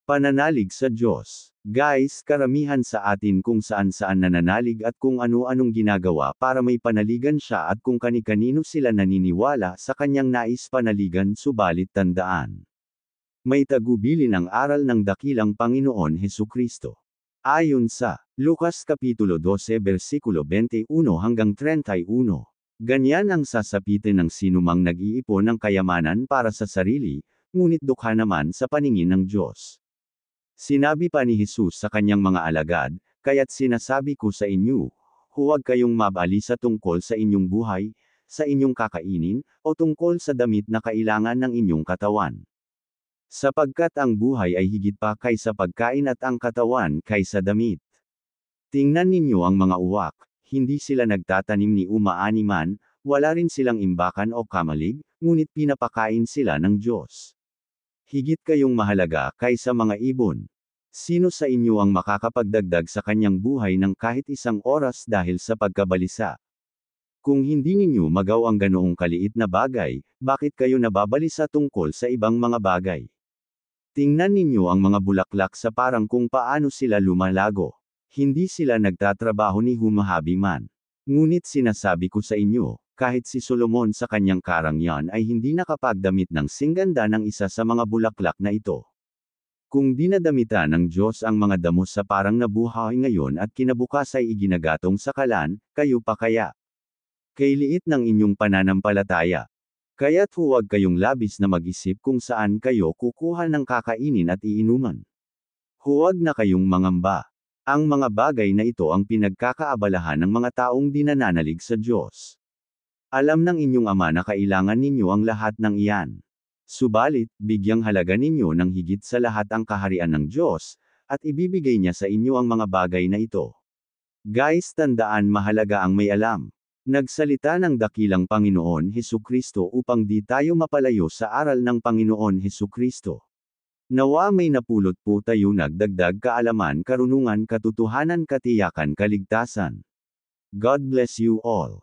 Pananalig sa Diyos. Guys, karamihan sa atin kung saan-saan nananalig at kung ano-anong ginagawa para may panaligan siya at kung kani-kanino sila naniniwala sa kanyang nais panaligan, subalit tandaan. May tagubilin ang aral ng dakilang Panginoon Hesukristo. Ayon sa Lucas Kapitulo 12 versikulo 21 hanggang 31. Ganyan ang sasapitin ng sinumang nag-iipon ng kayamanan para sa sarili, ngunit dukha naman sa paningin ng Diyos. Sinabi pa ni Jesus sa kanyang mga alagad, kaya't sinasabi ko sa inyo, huwag kayong mabalisa tungkol sa inyong buhay, sa inyong kakainin, o tungkol sa damit na kailangan ng inyong katawan. Sapagkat ang buhay ay higit pa kaysa pagkain at ang katawan kaysa damit. Tingnan ninyo ang mga uwak, hindi sila nagtatanim ni umaani man, wala rin silang imbakan o kamalig, ngunit pinapakain sila ng Diyos. Higit kayong mahalaga kaysa mga ibon. Sino sa inyo ang makakapagdagdag sa kanyang buhay ng kahit isang oras dahil sa pagkabalisa? Kung hindi ninyo magaw ang ganoong kaliit na bagay, bakit kayo nababalisa tungkol sa ibang mga bagay? Tingnan ninyo ang mga bulaklak sa parang kung paano sila lumalago. Hindi sila nagtatrabaho ni humahabi man. Ngunit sinasabi ko sa inyo, kahit si Solomon sa kanyang karangyan ay hindi nakapagdamit ng singganda ng isa sa mga bulaklak na ito. Kung dinadamitan ng Diyos ang mga damo sa parang nabuhay ngayon at kinabukas ay iginagatong sa kalan, kayo pa kaya? Kay liit ng inyong pananampalataya. Kaya't huwag kayong labis na mag-isip kung saan kayo kukuha ng kakainin at iinuman. Huwag na kayong mangamba. Ang mga bagay na ito ang pinagkakaabalahan ng mga taong dinananalig sa Diyos. Alam ng inyong Ama na kailangan ninyo ang lahat ng iyan. Subalit, bigyang halaga ninyo ng higit sa lahat ang kaharian ng Diyos, at ibibigay niya sa inyo ang mga bagay na ito. Guys, tandaan mahalaga ang may alam. Nagsalita ng dakilang Panginoon Hesukristo upang di tayo mapalayo sa aral ng Panginoon Hesukristo. Nawa may napulot po tayo nagdagdag kaalaman, karunungan, katotohanan, katiyakan, kaligtasan. God bless you all.